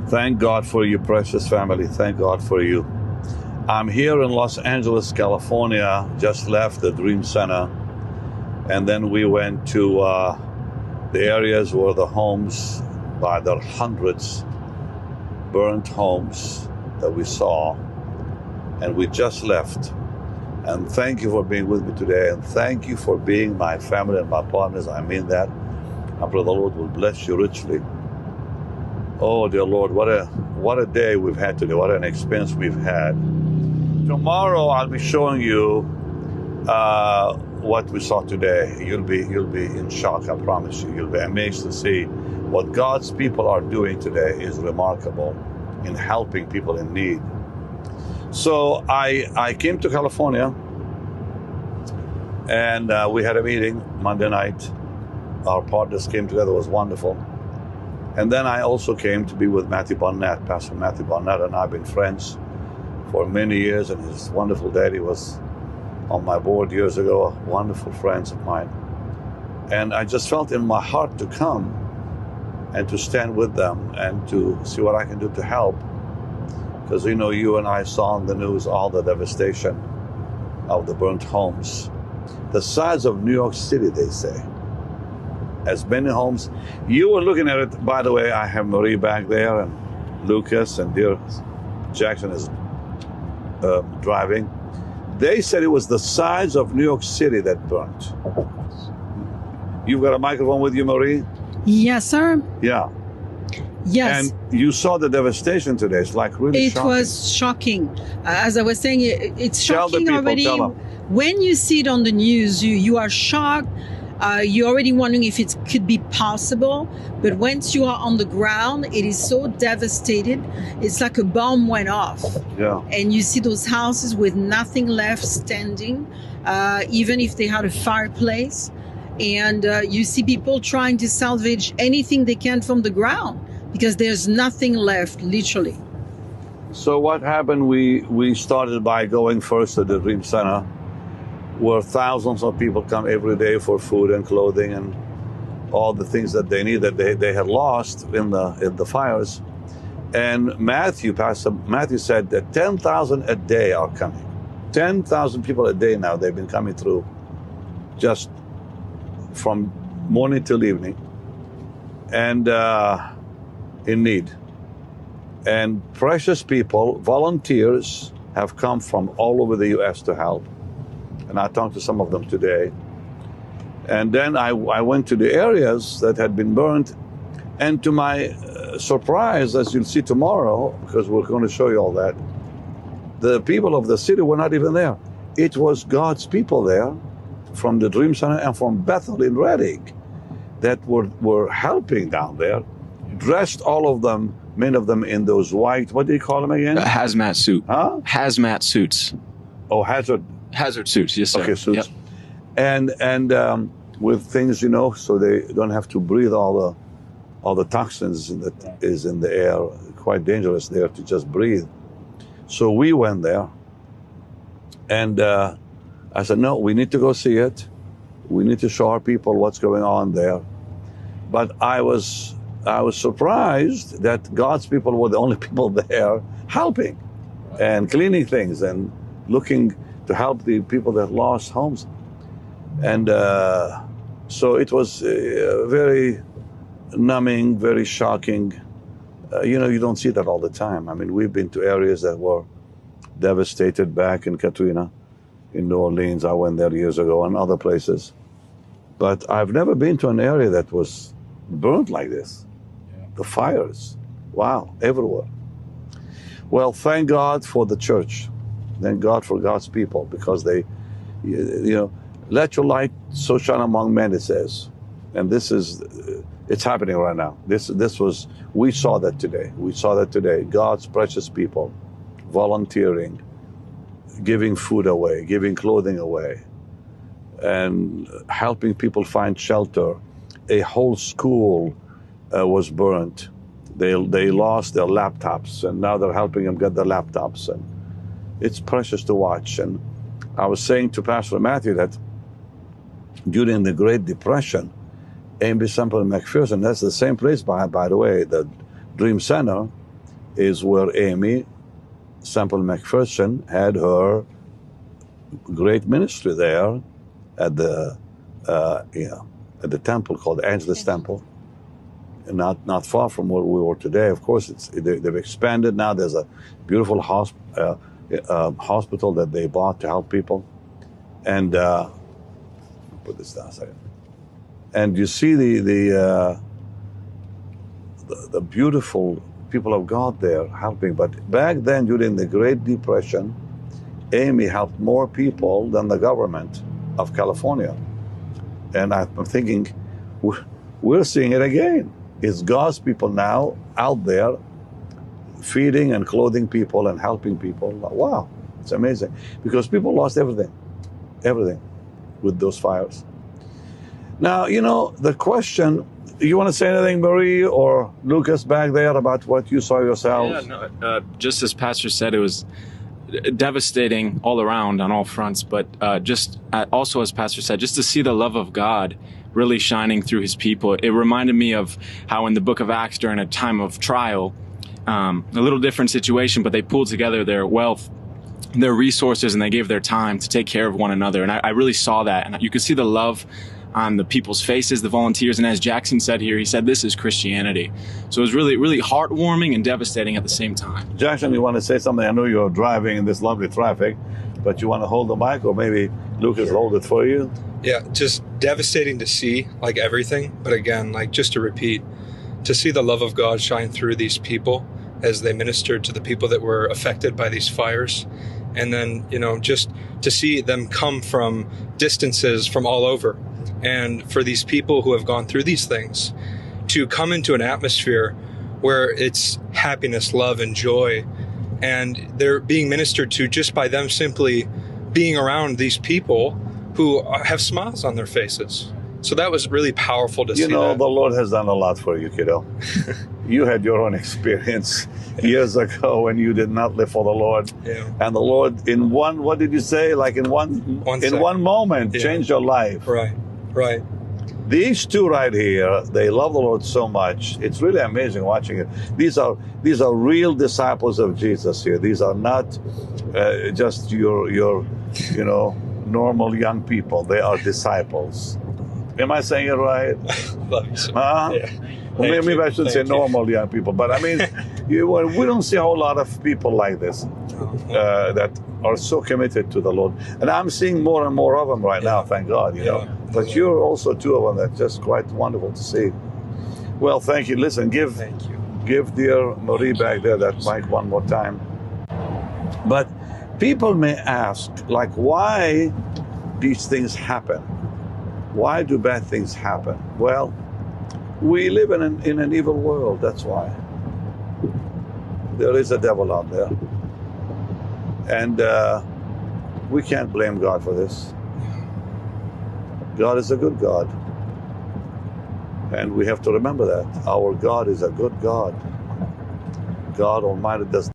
Thank God for you, precious family. Thank God for you. I'm here in Los Angeles, California. Just left the Dream Center. And then we went to the areas where the homes, by the hundreds, burnt homes that we saw. And we just left. And thank you for being with me today. And thank you for being my family and my partners. I mean that. I pray the Lord will bless you richly. Oh, dear Lord, what a day we've had today. What an experience we've had. Tomorrow I'll be showing you what we saw today. You'll be in shock, I promise you. You'll be amazed to see what God's people are doing today is remarkable in helping people in need. So I came to California and we had a meeting Monday night. Our partners came together. It was wonderful. And then I also came to be with Matthew Barnett. Pastor Matthew Barnett and I have been friends for many years, and his wonderful daddy was on my board years ago, wonderful friends of mine. And I just felt in my heart to come and to stand with them and to see what I can do to help. Because, you know, you and I saw on the news all the devastation of the burnt homes. The size of New York City, they say. As many homes. You were looking at it, by the way. I have Marie back there and Lucas and dear Jackson is driving. They said it was the size of New York City that burnt. You've got a microphone with you, Marie? Yes, sir. Yeah. Yes. And you saw the devastation today. It's like really shocking. It was shocking. As I was saying, it's Tell the shocking people, already. tell them. When you see it on the news, you are shocked. You're already wondering if it could be possible. But once you are on the ground, it is so devastated. It's like a bomb went off. Yeah. And you see those houses with nothing left standing, even if they had a fireplace. And you see people trying to salvage anything they can from the ground because there's nothing left, literally. So what happened, we started by going first to the Dream Center, where thousands of people come every day for food and clothing and all the things that they need that they had lost in the fires. And Pastor Matthew said that 10,000 a day are coming. 10,000 people a day now, they've been coming through just from morning till evening and in need. And precious people, volunteers, have come from all over the U.S. to help. And I talked to some of them today. And then I went to the areas that had been burned. And to my surprise, as you'll see tomorrow, because we're going to show you all that, the people of the city were not even there. It was God's people there from the Dream Center and from Baton in Redding that were helping down there, dressed all of them, many of them in those white, what do you call them again? Hazmat suit. Huh? Hazmat suits. Oh, hazard suits, yes, sir. Okay, suits. Yep. And with things, you know, so they don't have to breathe all the toxins that is in the air. Quite dangerous there to just breathe. So we went there, and I said, no, we need to go see it. We need to show our people what's going on there. But I was surprised that God's people were the only people there helping and cleaning things and looking to help the people that lost homes. And so it was very numbing, very shocking. You know, you don't see that all the time. I mean, we've been to areas that were devastated back in Katrina, in New Orleans. I went there years ago, and other places. But I've never been to an area that was burnt like this. Yeah. The fires, wow, everywhere. Well, thank God for the church. Thank God for God's people, because they, you know, let your light so shine among men, it says. And this is, it's happening right now. We saw that today. We saw that today. God's precious people volunteering, giving food away, giving clothing away, and helping people find shelter. A whole school was burnt. They lost their laptops, and now they're helping them get their laptops. And it's precious to watch. And I was saying to Pastor Matthew that during the Great Depression, A.M.B. Semple and McPherson, that's the same place, by the way, the Dream Center, is where Amy Semple McPherson had her great ministry there at the at the temple called Angelus Temple, not far from where we were today. Of course, they've expanded now. There's a beautiful hospital that they bought to help people, and put this down a second. And you see the beautiful people of God there helping. But back then, during the Great Depression, Amy helped more people than the government of California. And I'm thinking, we're seeing it again. It's God's people now out there feeding and clothing people and helping people. Wow, it's amazing. Because people lost everything with those fires. Now, you know, the question, you want to say anything, Marie or Lucas back there, about what you saw yourselves? Yeah, no, just as Pastor said, it was devastating all around on all fronts, but also, as Pastor said, just to see the love of God really shining through his people. It reminded me of how in the book of Acts, during a time of trial, a little different situation, but they pulled together their wealth, their resources, and they gave their time to take care of one another. And I really saw that, and you could see the love on the people's faces, the volunteers. And as Jackson said here, he said, this is Christianity. So it was really, really heartwarming and devastating at the same time. Jackson, you want to say something? I know you're driving in this lovely traffic, but you want to hold the mic, or maybe Lucas hold it for you? Yeah, just devastating to see, like everything. But again, like just to repeat, to see the love of God shine through these people as they ministered to the people that were affected by these fires. And then, you know, just to see them come from distances from all over. And for these people who have gone through these things to come into an atmosphere where it's happiness, love, and joy, and they're being ministered to just by them simply being around these people who have smiles on their faces. So that was really powerful to see. You know, that. the Lord has done a lot for you, kiddo. You had your own experience years ago when you did not live for the Lord. Yeah. And the Lord, in one, what did you say? Like in one moment, changed your life. Right. These two right here, they love the Lord so much. It's really amazing watching it. These are real disciples of Jesus here. These are not just your normal young people. They are disciples. Am I saying it right? Love you so much. Yeah. Well, maybe I shouldn't say normal young people, but I mean, we don't see a whole lot of people like this that are so committed to the Lord. And I'm seeing more and more of them right now, thank God, you know. But you're also two of them. That's just quite wonderful to see. Well, thank you. Listen, give dear Marie back there that mic one more time. But people may ask, like, why these things happen? Why do bad things happen? Well, we live in an evil world, that's why. There is a devil out there. And we can't blame God for this. God is a good God. And we have to remember that. Our God is a good God. God Almighty does